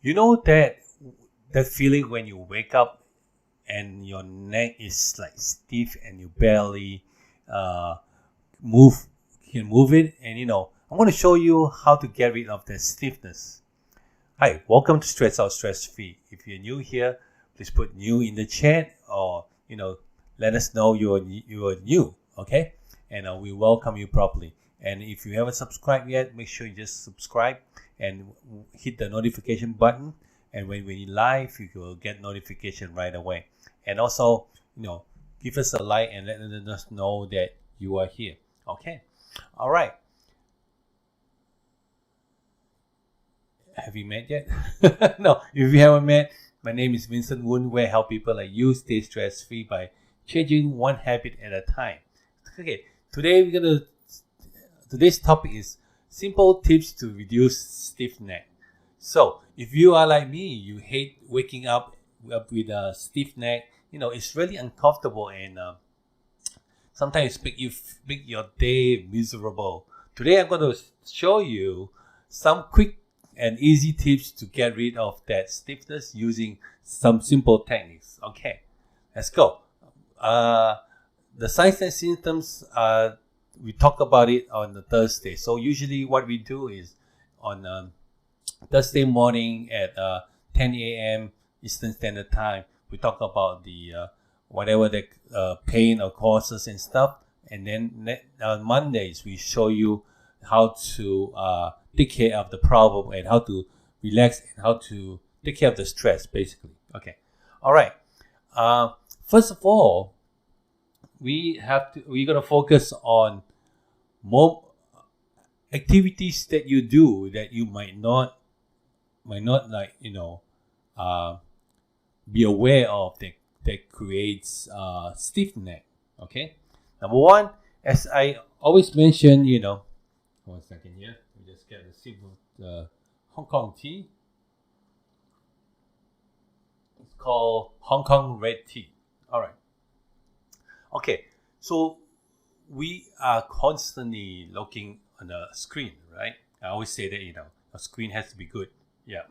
You know that feeling when you wake up and your neck is like stiff and you barely uh, move can move it, and I'm going to show you how to get rid of that stiffness. Hi, welcome to Stress Out Stress Free. If you're new here, please put new in the chat, or let us know you're new, okay? And we welcome you properly. And if you haven't subscribed yet, make sure you just subscribe and hit the notification button. And when we live, you will get notification right away. And also, give us a like and let us know that you are here. Okay. All right. Have you met yet? No. If you haven't met, my name is Vincent Woon, where I help people like you stay stress-free by changing one habit at a time. Okay. Today's topic is simple tips to reduce stiff neck. So, if you are like me, you hate waking up with a stiff neck. It's really uncomfortable, and sometimes make your day miserable. Today, I'm going to show you some quick and easy tips to get rid of that stiffness using some simple techniques. Okay, let's go. The signs and symptoms, we talk about it on the Thursday. So usually what we do is on Thursday morning at 10 a.m. Eastern Standard Time, we talk about the whatever the pain or causes and stuff. And then on Mondays, we show you how to take care of the problem and how to relax and how to take care of the stress, basically. Okay. All right. First of all, we're going to focus on more activities that you do that you might not be aware of that creates stiff neck. Okay. Number one, as I always mention, 1 second here. We just get a sip of Hong Kong tea. It's called Hong Kong red tea. All right. Okay. So we are constantly looking on the screen, right? I always say that, a screen has to be good. Yeah.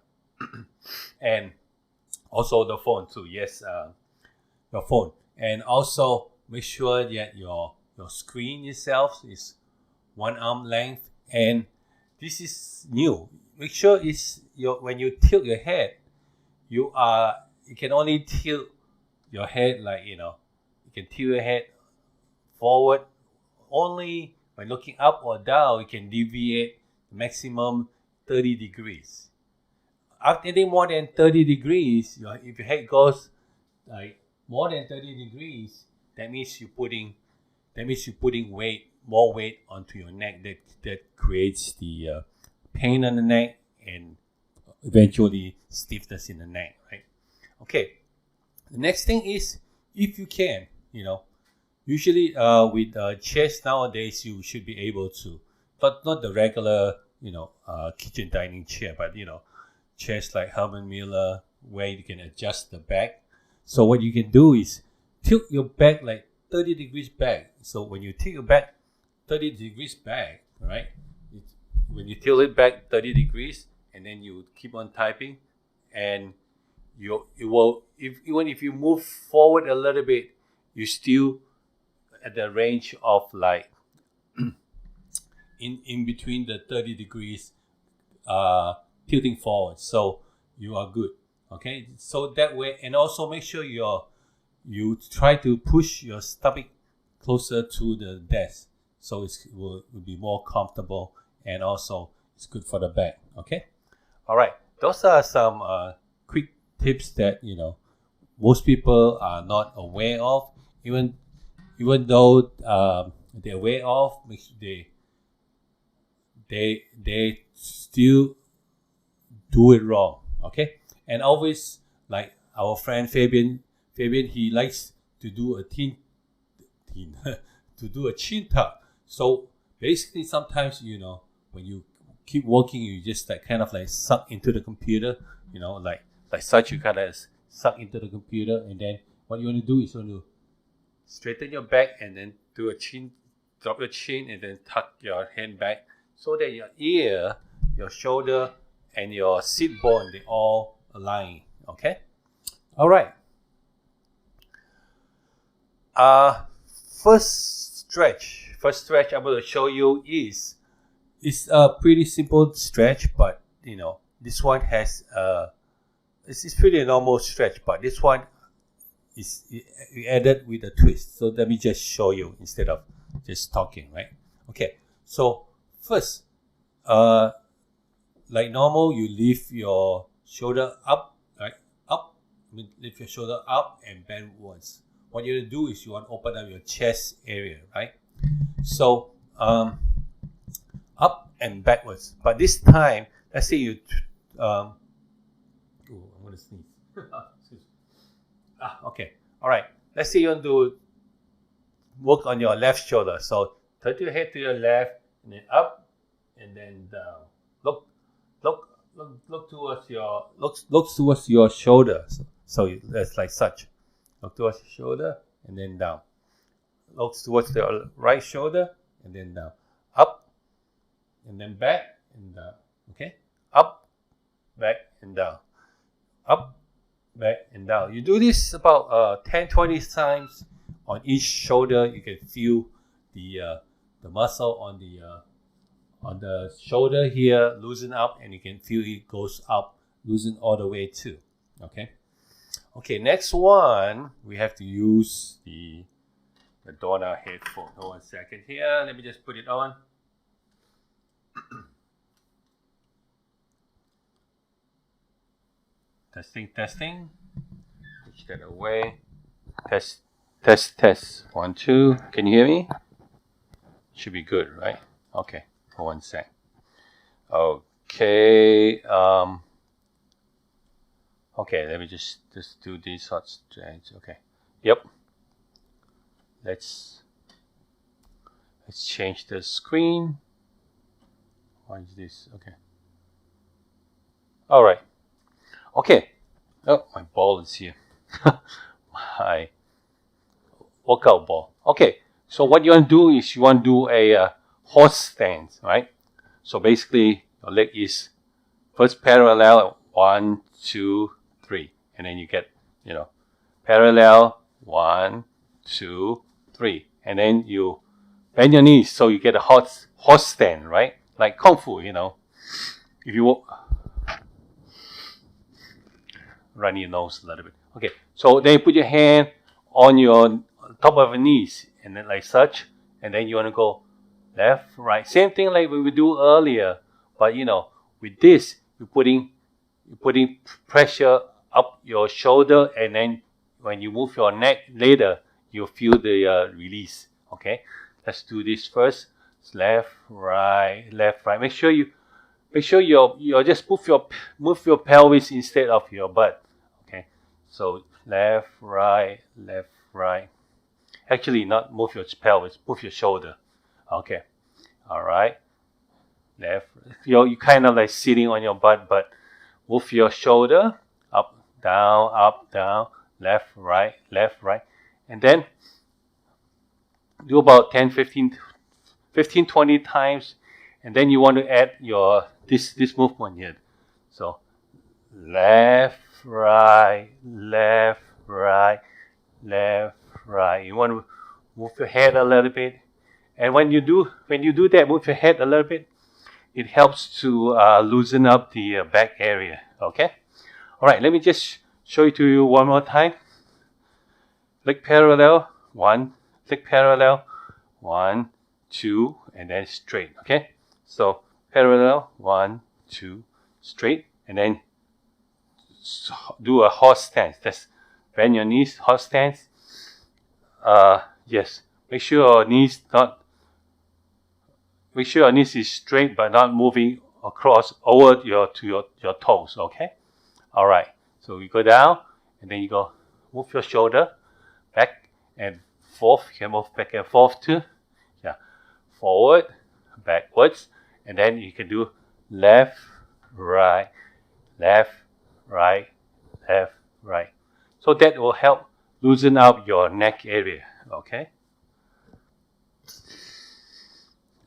And also the phone too. Yes, your phone. And also make sure that your screen itself is 1 arm length. And this is new. Make sure when you tilt your head, you can only tilt your head like, you can tilt your head forward only when looking up or down. You can deviate maximum 30 degrees. After anything more than 30 degrees, if your head goes like more than 30 degrees, that means you're putting more weight onto your neck that creates the pain on the neck and eventually stiffness in the neck, right? Okay. The next thing is, if you can, usually with chairs nowadays, you should be able to, but not the regular, kitchen dining chair, but chairs like Herman Miller, where you can adjust the back. So what you can do is tilt your back like 30 degrees back. So when you tilt your back 30 degrees back, right? When you tilt it back 30 degrees, and then you keep on typing, and even if you move forward a little bit, you still at the range of like in between the 30 degrees tilting forward, so you are good. Okay, so that way, and also make sure you try to push your stomach closer to the desk, so it will be more comfortable, and also it's good for the back. Okay, all right. Those are some quick tips that most people are not aware of, even though they're aware of, they still do it wrong. Okay, and always, like our friend Fabian, he likes to do a chin tuck. So basically, sometimes when you keep working, you just kind of suck into the computer. Like such, you kind of suck into the computer, and then what you want to do is you want to straighten your back and then do a chin, drop your chin, and then tuck your hand back so that your ear, your shoulder, and your sit bone, they all align. Okay. All right. First stretch I'm going to show you is a pretty simple stretch, but you know, this one has it's pretty normal stretch, but this one is added with a twist. So let me just show you instead of just talking, right? Okay. So first, like normal, you lift your shoulder up, right? Up, lift your shoulder up and bend once. What you want to do is you want to open up your chest area, right? So up and backwards. But this time, let's say you, I'm going to sneeze. Okay. All right. Let's say you want to work on your left shoulder. So turn your head to your left, and then up, and then down. Look towards your shoulder. So that's like such. Look towards your shoulder and then down. Look towards the right shoulder and then down. Up and then back and down. Okay? Up, back and down. Up, back and down. You do this about 10-20 times on each shoulder. You can feel the muscle on the shoulder here loosen up, and you can feel it goes up, loosen all the way too. Okay, next one, we have to use the Donna headphone. Hold on a second here. Let me just put it on. Testing. Push that away. Test. 1, 2. Can you hear me? Should be good, right? Okay. Hold on a sec. Okay. Okay, let me just do these hot strands. Okay. Yep. Let's change the screen. Why is this? Okay. All right. Okay. Oh, my ball is here. My workout ball. Okay. So what you want to do is you want to do a horse stance, right? So basically, your leg is first parallel, 1, 2, 3, and then you get, parallel, 1, 2, 3, and then you bend your knees so you get a horse stand, right? Like Kung Fu, If you run your nose a little bit. Okay, so then you put your hand on your top of your knees, and then like such, and then you want to go left, right. Same thing like we would do earlier, but with this, you're putting pressure up your shoulder, and then when you move your neck later, you'll feel the release. Okay, let's do this first. Left, right. Make sure you just move your pelvis instead of your butt. Okay, so left, right. Actually, not move your pelvis, move your shoulder. Okay, all right. Left, you kind of like sitting on your butt, but move your shoulder up, down, left, right, and then do about 10, 15, 20 times, and then you want to add your this movement here. So left, right. You want to move your head a little bit. And when you do that, move your head a little bit. It helps to loosen up the back area. Okay. All right. Let me just show it to you one more time. Leg parallel, 1. Leg parallel, 1, 2, and then straight. Okay. So parallel, 1, 2, straight, and then do a horse stance. That's bend your knees, horse stance. Yes. Make sure your knees is straight but not moving over to your toes, okay? All right. So you go down, and then you go move your shoulder back and forth. You can move back and forth too. Yeah. Forward, backwards, and then you can do left, right. So that will help loosen up your neck area, okay?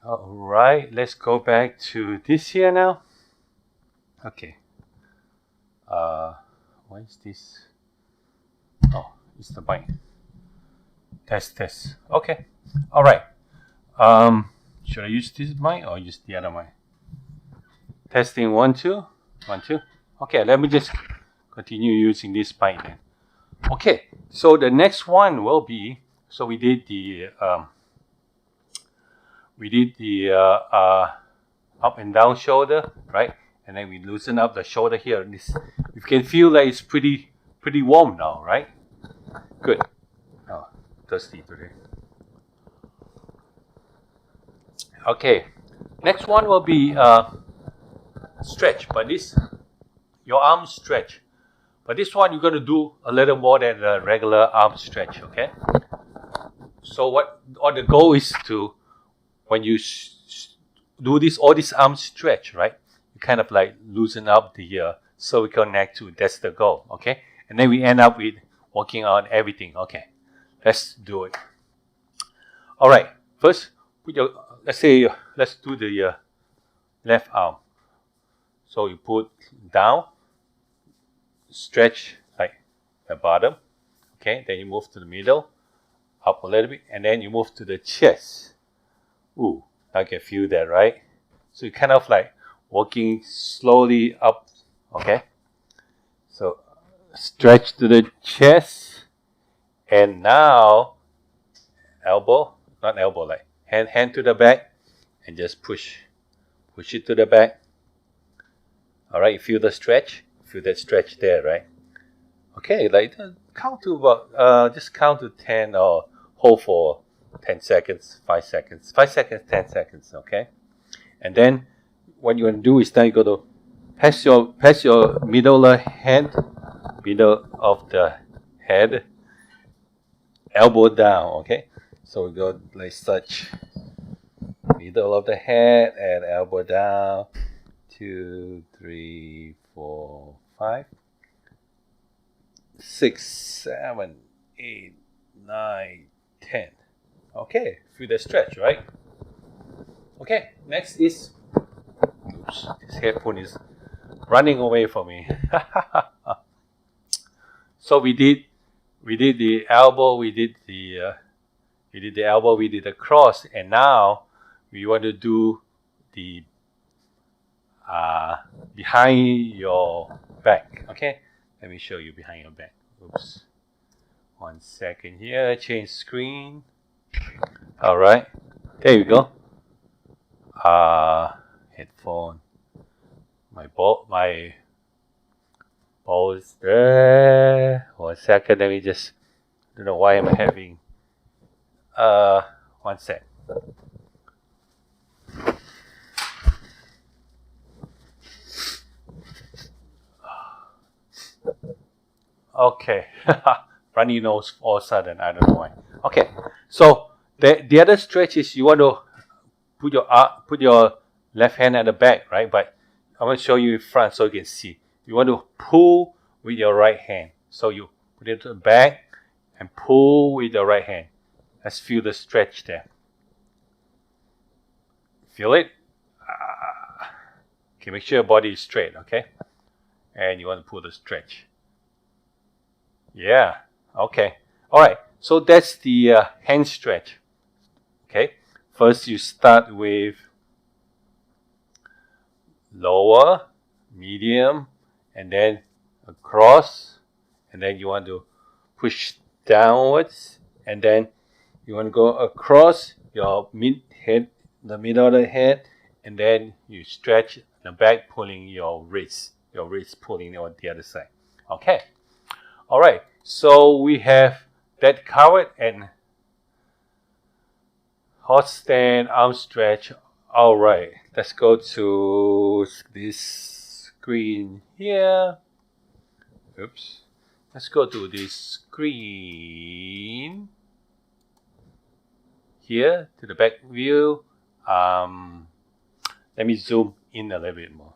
All right, let's go back to this here now. Okay. Why is this? Oh, it's the mic. Test. Okay. All right. Should I use this mic or use the other mic? Testing 1 2 1 2. Okay, let me just continue using this mic then. Okay, so the next one will be, so we did the up and down shoulder, right? And then we loosen up the shoulder here. This, you can feel that it's pretty warm now, right? Good. Oh, thirsty today. Okay, next one will be stretch, but this, your arm stretch. But this one you're going to do a little more than a regular arm stretch, okay? So the goal is to, when you do this, all this arm stretch, right? You kind of like loosen up the cervical neck too. That's the goal, okay? And then we end up with working on everything, okay? Let's do it. All right, first, put your, let's do the left arm. So you put down, stretch like the bottom, okay? Then you move to the middle, up a little bit, and then you move to the chest. Ooh, I can feel that, right? So you kind of like walking slowly up, okay? So stretch to the chest, and now elbow, not elbow, like hand to the back, and just push it to the back. All right, you feel the stretch? Feel that stretch there, right? Okay, like count to about, just count to 10 or hold for 10 seconds, 5 seconds, 5 seconds, 10 seconds, okay? And then what you're going to do is now you're going to pass your middle of the head, elbow down, okay? So we go like such, middle of the head and elbow down, 2, 3, 4, 5, 6, 7, 8, 9, 10. Okay, feel the stretch, right? Okay, next is, oops, this headphone is running away from me. So we did the elbow, we did the elbow, we did the cross, and now we want to do the behind your back. Okay, let me show you behind your back. Oops, 1 second here, change screen. All right, there you go. Headphone, my ball is there. 1 second, let me just, don't know why I'm having 1 sec. Okay, runny nose all of a sudden, I don't know why. Okay, so the other stretch is you want to put your left hand at the back, right? But I'm going to show you in front so you can see. You want to pull with your right hand. So you put it to the back and pull with your right hand. Let's feel the stretch there. Feel it? Okay, make sure your body is straight, okay? And you want to pull the stretch. Yeah, okay. All right, so that's the hand stretch. Okay, first you start with lower, medium, and then across, and then you want to push downwards, and then you want to go across your the middle of the head, and then you stretch the back, pulling your wrist pulling on the other side. Okay. All right, so we have that covered, and hot stand, arm stretch. All right, let's go to this screen here. Oops. Let's go to this screen here to the back view. Let me zoom in a little bit more.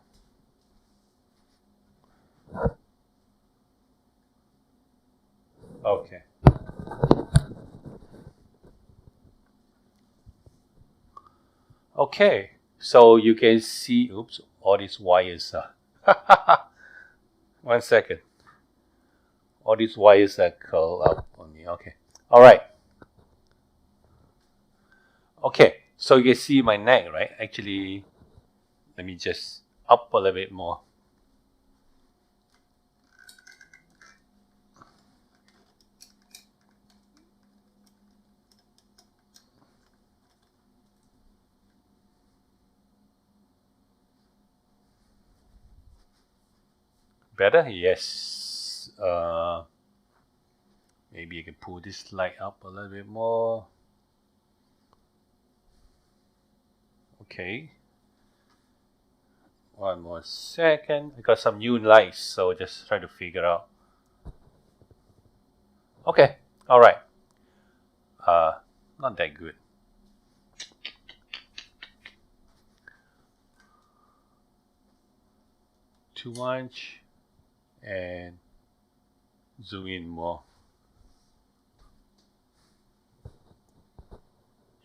Okay. Okay, so you can see, oops, all these wires are 1 second. All these wires are curled up on me. Okay. All right. Okay. So you can see my neck, right? Actually, let me just up a little bit more. Better? Yes. Maybe I can pull this light up a little bit more. Okay. 1 more second. I got some new lights, so just try to figure out. Okay. All right. Not that good. Too much. And zoom in more.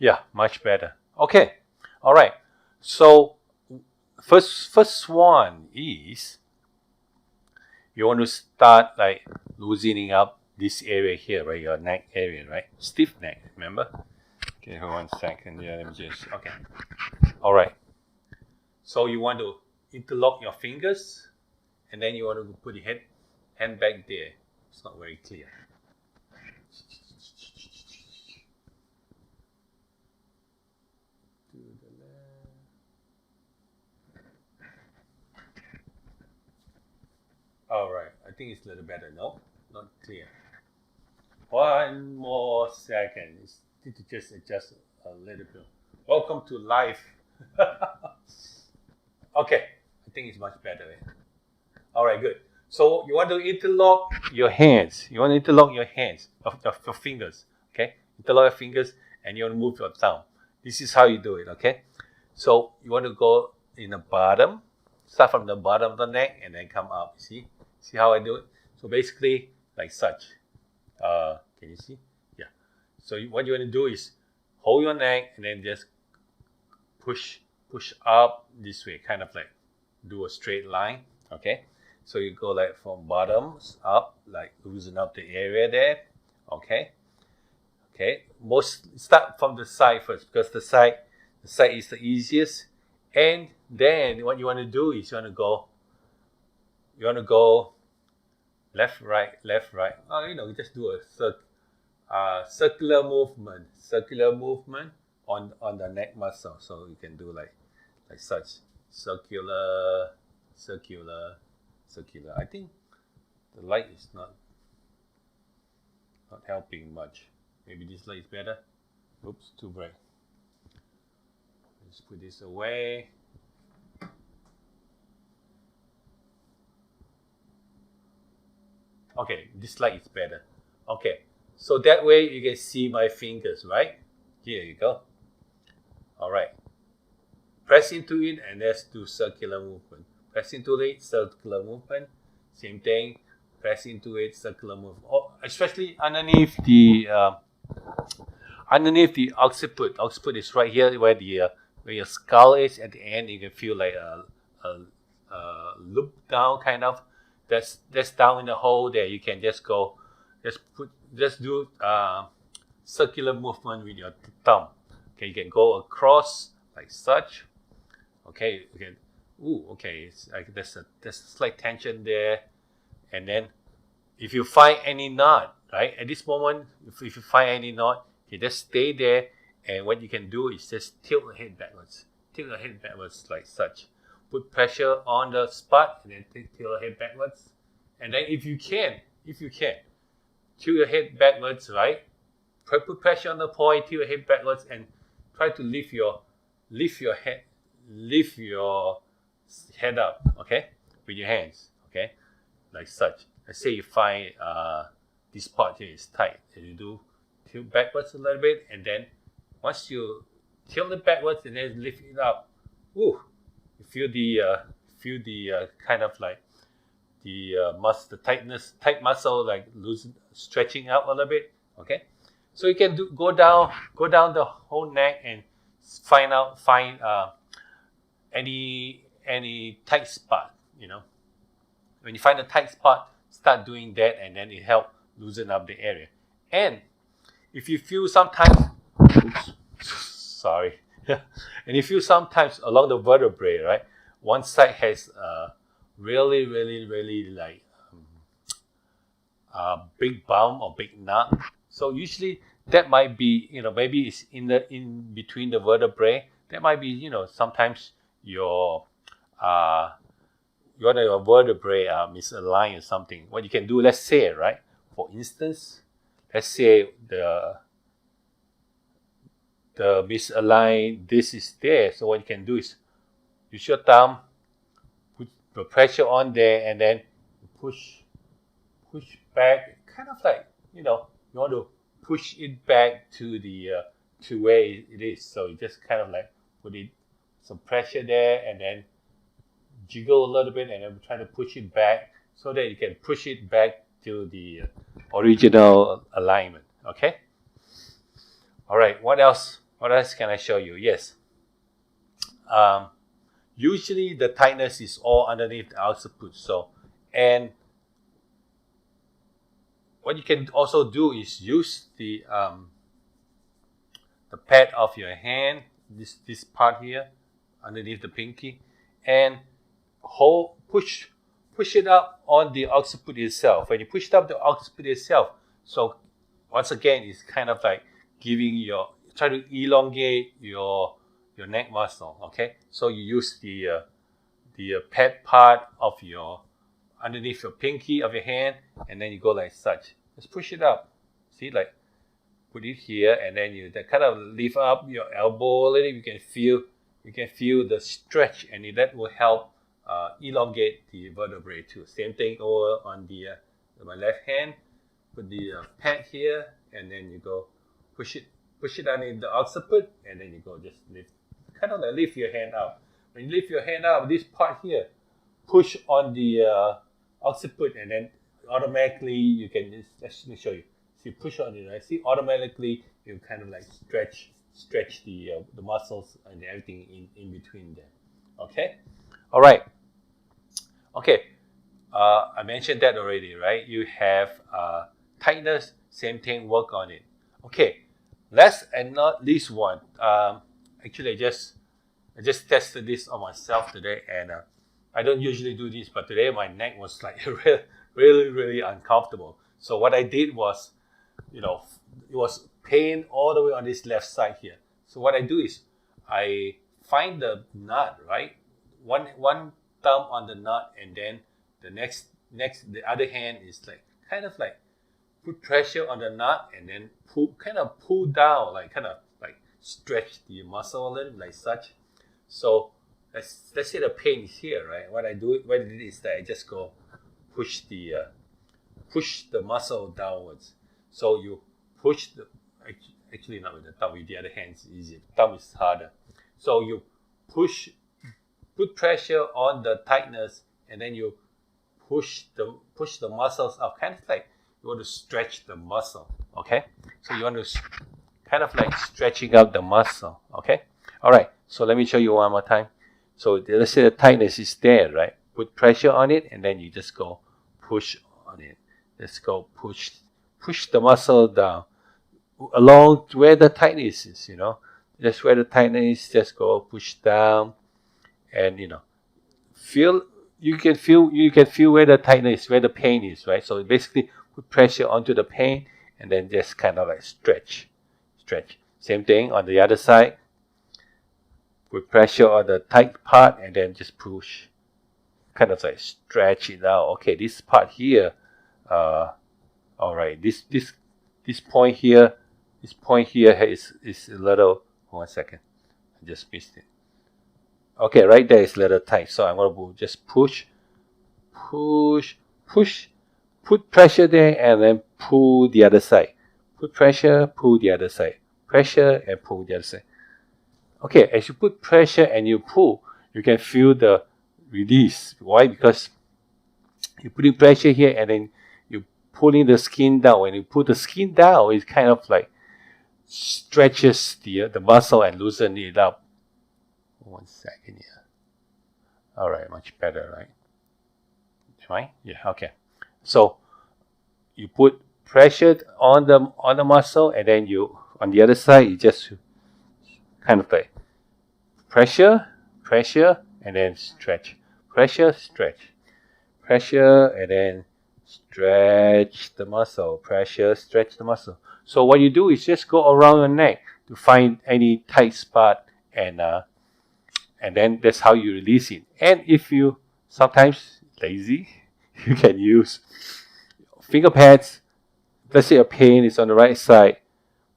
Yeah, much better. Okay. All right. So first one is you want to start like loosening up this area here, right? Your neck area, right? Stiff neck, remember? Okay, hold on 1 second. Yeah, let me just, okay. All right. So you want to interlock your fingers, and then you want to put your hand back there. It's not very clear. To the left. All right. I think it's a little better. No, not clear. 1 more second. Need to just adjust a little bit. Welcome to life. Okay, I think it's much better. All right, good. So you want to interlock your hands. You want to interlock your hands, your fingers. Okay, interlock your fingers, and you want to move your thumb. This is how you do it. Okay, so you want to go in the bottom, start from the bottom of the neck, and then come up. See how I do it? So basically, like such. Can you see? Yeah. So what you want to do is hold your neck and then just push up this way, kind of like do a straight line. Okay. So you go like from bottoms up, like loosen up the area there. Okay. Okay. Start from the side first, because the side is the easiest. And then what you want to do is you want to go left, right. You just do a circular movement on the neck muscle. So you can do like such, circular. I think the light is not helping much. Maybe this light is better. Oops, too bright. Let's put this away. Okay, this light is better. Okay, so that way you can see my fingers, right? Here you go. All right. Press into it and let's do circular movement. Press into it, circular movement. Same thing. Press into it, circular movement. Oh, especially underneath the occiput. Occiput is right here where your skull is. At the end, you can feel like a loop down kind of. That's down in the hole there. You can just go, just do circular movement with your thumb. Okay, you can go across like such. Okay, you can. Okay. It's like there's a slight tension there, and then if you find any knot, right at this moment, if you find any knot, you just stay there, and what you can do is just tilt your head backwards. Tilt your head backwards like such. Put pressure on the spot, and then tilt your head backwards. And then if you can, tilt your head backwards, right? Put pressure on the point, tilt your head backwards, and try to lift your head up, okay, with your hands, okay, like such. Let's say you find this part here is tight, and you do tilt backwards a little bit, and then once you tilt it backwards and then lift it up, you feel the kind of like the tight muscle like loosen, stretching out a little bit. Okay, so you can go down the whole neck and find any tight spot. when you find a tight spot, start doing that, and then it helps loosen up the area. And if you feel sometimes, oops, sorry, and you feel sometimes along the vertebrae, right, one side has really like big bump or big knot. So usually that might be, maybe it's in between the vertebrae. That might be, sometimes your vertebrae are misaligned or something. What you can do, let's say, right? For instance, let's say the misaligned, this is there. So what you can do is use your thumb, put the pressure on there, and then push back, kind of like, you want to push it back to the to where it is. So you just kind of like put it some pressure there, and then jiggle a little bit, and then try to push it back so that you can push it back to the original alignment. Okay. All right. What else? What else can I show you? Yes. Usually the tightness is all underneath the occiput. So, and what you can also do is use the pad of your hand, this part here, underneath the pinky, and push it up on the occiput itself. When you push up the occiput itself, so once again, it's kind of like try to elongate your neck muscle. Okay, so you use the pad part of underneath your pinky of your hand, and then you go like such. Just push it up. See, like put it here, and then you kind of lift up your elbow a little. You can feel the stretch, and that will help elongate the vertebrae too. Same thing over on my left hand. Put the pad here, and then you go push it underneath the occiput, and then you go just kind of like lift your hand up. When you lift your hand up, this part here, push on the occiput, and then automatically you can let me show you. So you push on it, right? See, automatically you kind of like stretch the muscles and everything in between there. Okay. All right. Okay. I mentioned that already, right? You have tightness, same thing. Work on it. Okay. Last and not least one. Actually, I just tested this on myself today, and I don't usually do this, but today my neck was like really uncomfortable. So what I did was, it was pain all the way on this left side here. So what I do is I find the nut, right? One thumb on the nut, and then the other hand is like kind of like put pressure on the nut, and then pull down, like kind of like stretch the muscle a little, like such. So let's say the pain is here, right? What I did is that I just go push the muscle downwards. So you push actually not with the thumb, with the other hand is easier. Thumb is harder. So you put pressure on the tightness, and then you push the muscles up, kind of like you want to stretch the muscle. Okay, so you want to kind of like stretching up the muscle. Okay, all right. So let me show you one more time. So let's say the tightness is there, right? Put pressure on it, and then you just go push on it. Let's go push the muscle down along where the tightness is. Just where the tightness is, just go push down, and you can feel where the tightness, where the pain is, right? So basically put pressure onto the pain, and then just kind of like stretch. Same thing on the other side. Put pressure on the tight part, and then just push, kind of like stretch it out. Okay, this part here, all right, this point here is a little. 1 second, I just missed it. Okay, right there is a little tight, so I'm going to just push, put pressure there, and then pull the other side. Put pressure, pull the other side. Pressure, and pull the other side. Okay, as you put pressure and you pull, you can feel the release. Why? Because you're putting pressure here, and then you're pulling the skin down. When you pull the skin down, it kind of like stretches the muscle and loosen it up. 1 second here. All right, much better, right? right? Yeah, okay. So you put pressure on the muscle, and then you on the other side you just kind of like pressure, and then stretch, pressure, stretch, pressure, and then stretch the muscle, pressure, stretch the muscle. So what you do is just go around your neck to find any tight spot, and then that's how you release it. And if you sometimes lazy, you can use finger pads. Let's say a pain is on the right side,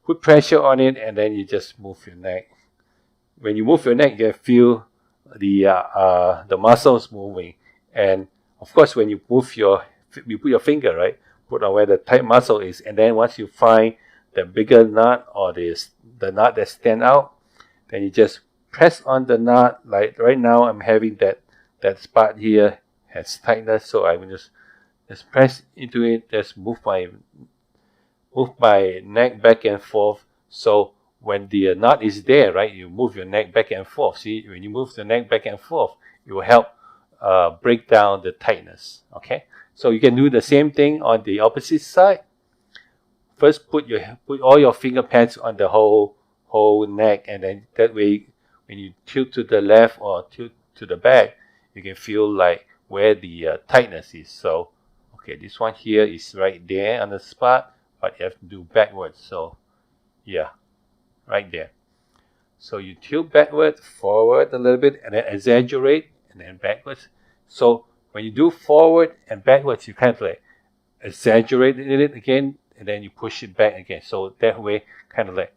put pressure on it, and then you just move your neck. When you move your neck, you can feel the muscles moving. And of course, when you put your finger, right, put on where the tight muscle is, and then once you find the bigger knot or the knot that stand out, then you just press on the knot. Like right now, I'm having that spot here has tightness, so I will just press into it. Just move my neck back and forth. So when the knot is there, right, you move your neck back and forth. See, when you move the neck back and forth, it will help break down the tightness. Okay, so you can do the same thing on the opposite side. First, put all your finger pads on the whole neck, and then that way, when you tilt to the left or tilt to the back, you can feel like where the tightness is. So, okay, this one here is right there on the spot, but you have to do backwards. So, yeah, right there. So you tilt backward, forward a little bit, and then exaggerate, and then backwards. So when you do forward and backwards, you kind of like exaggerate it again, and then you push it back again. So that way, kind of like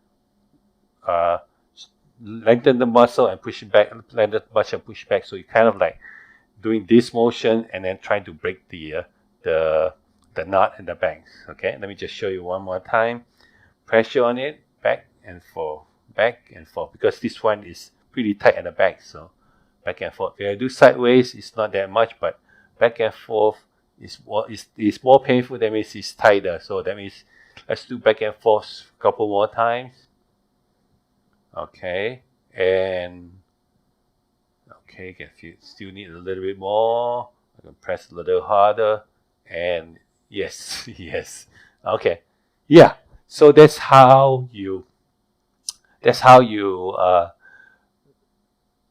lengthen the muscle and push it back, lengthen the muscle and push back. So you kind of like doing this motion and then trying to break the knot in the bangs. Okay, let me just show you one more time. Pressure on it, back and forth, because this one is pretty tight at the back. So back and forth. If I do sideways, it's not that much, but back and forth is more painful. That means it's tighter. So that means let's do back and forth a couple more times. Okay, and okay, if you still need a little bit more, I can press a little harder, and yes, yes, okay, yeah. So that's how you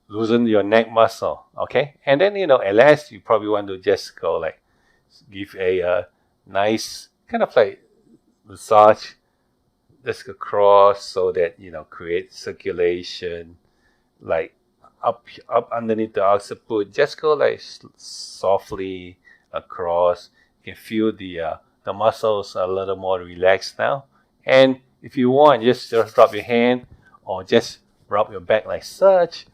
loosen your neck muscle. Okay, and then at last you probably want to just go like give a nice kind of like massage just across, so that create circulation, like up underneath the occiput. Just go like softly across. You can feel the muscles are a little more relaxed now. And if you want, just rub your hand or just rub your back like such.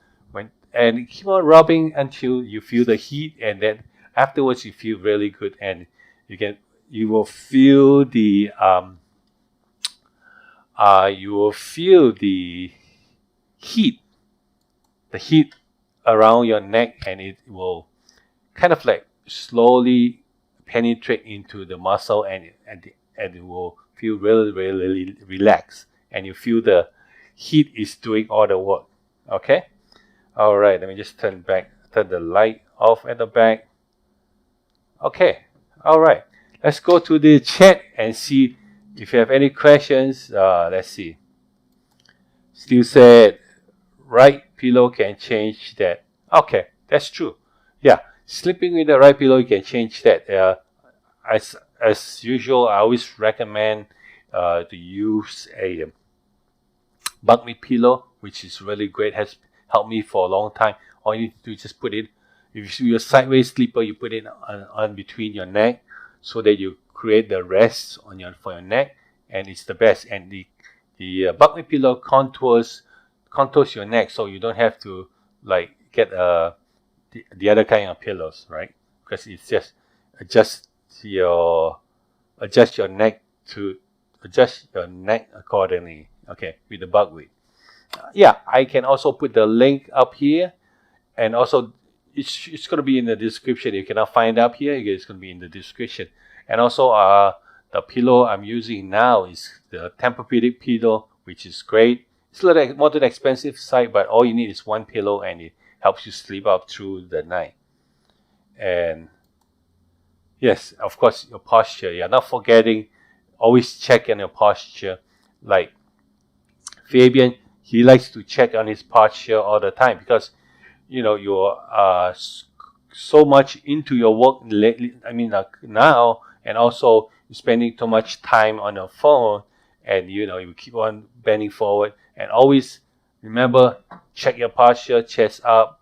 And keep on rubbing until you feel the heat, and then afterwards you feel really good, and you will feel the heat around your neck, and it will kind of like slowly penetrate into the muscle, and it will feel really, really relaxed, and you feel the heat is doing all the work. Okay, all right, let me just turn the light off at the back. Okay, all right, let's go to the chat and see if you have any questions. Let's see. Still said right pillow can change that. Okay, that's true. Yeah, sleeping with the right pillow, you can change that. As usual, I always recommend to use a buckwheat pillow, which is really great. Has helped me for a long time. All you need to do is just put it. If you're a sideways sleeper, you put it on between your neck, so that you create the rest for your neck, and it's the best. And the buckwheat pillow contours your neck, so you don't have to like get the other kind of pillows, right? Because it's just adjust your neck accordingly. Okay, with the buckwheat. Yeah, I can also put the link up here, and also it's going to be in the description. You cannot find it up here, it's going to be in the description. And also the pillow I'm using now is the Tempur-Pedic pillow, which is great. It's a little more to the expensive side, but all you need is one pillow, and it helps you sleep up through the night. And Yes, of course, your posture. You're not forgetting. Always check on your posture. Like Fabian, he likes to check on his posture all the time because you're so much into your work lately. I mean, now, and also you're spending too much time on your phone, and you keep on bending forward. And always remember, check your posture, chest up,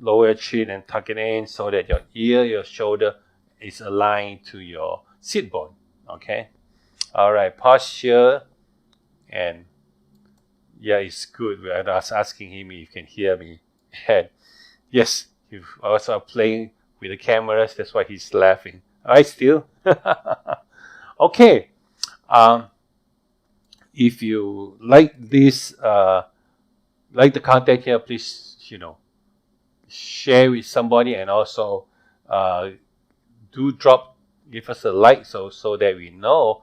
lower your chin, and tuck it in so that your shoulder is aligned to your sit bone. Okay. All right, posture, and yeah, it's good. I was asking him if he can hear me. And yes, he's also playing with the cameras. That's why he's laughing. All right, still. Okay. If you like this, like the content here, please, share with somebody, and also give us a like so that we know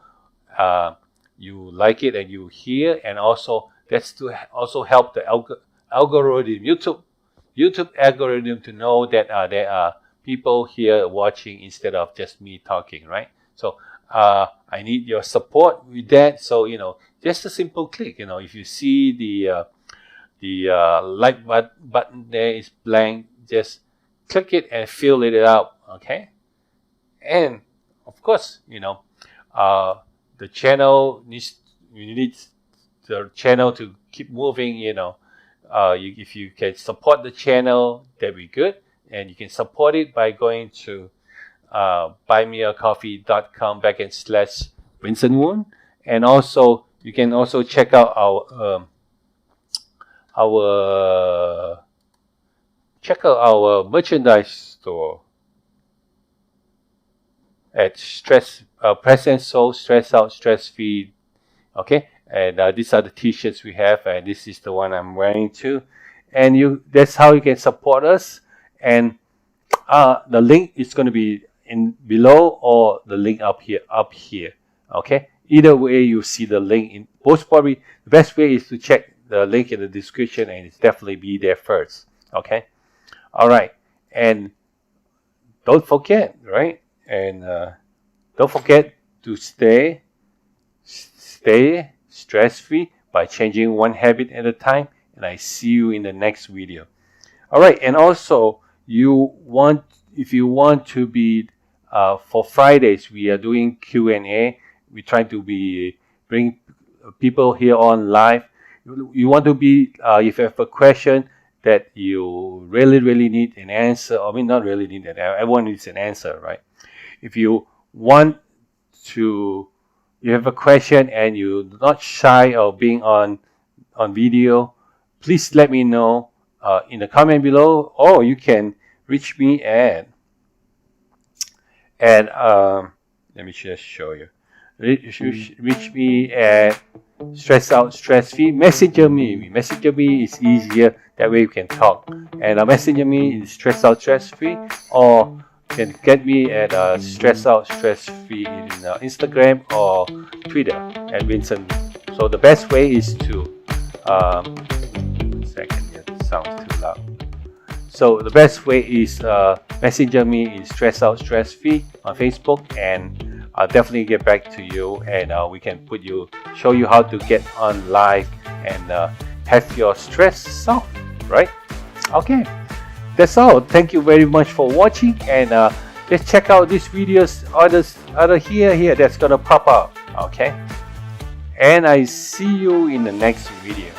you like it and you hear, and also that's to also help the algorithm, YouTube algorithm, to know that there are people here watching instead of just me talking, right? So I need your support with that. So just a simple click. If you see the like button there is blank, just click it and fill it out. Okay. And of course, the channel needs the channel to keep moving. If you can support the channel, that'd be good. And you can support it by going to buymeacoffee.com/Vincent Woon. And also you can also check out our merchandise store at Present Soul, Stress Out, Stress Free. Okay, and these are the t-shirts we have, and this is the one I'm wearing too. And that's how you can support us. And the link is going to be in below, or the link up here. Okay, either way you see the link. In most probably the best way is to check the link in the description, and it's definitely be there first. Okay, all right. And don't forget, right? And don't forget to stay stress-free by changing one habit at a time. And I see you in the next video. All right. And also, if you want to be for Fridays, we are doing Q&A. We try to bring people here on live. You want to be if you have a question that you really need an answer. I mean, not really need an answer. Everyone needs an answer, right? If you have a question and you're not shy of being on video, please let me know in the comment below, or you can reach me at let me just show you. Reach me at Stress Out, Stress Free. Messenger me. Messenger me is easier. That way you can talk. And messenger me is Stress Out, Stress Free, or you can get me at Stress Out, Stress Free in Instagram or Twitter at Vincent. So the best way is to 1 second here, it sounds too loud. So the best way is messenger me in Stress Out, Stress Free on Facebook, and I'll definitely get back to you, and we can show you how to get on live and have your stress solved, right? Okay, that's all. Thank you very much for watching, and let's check out these videos, other here that's gonna pop up. Okay, and I see you in the next video.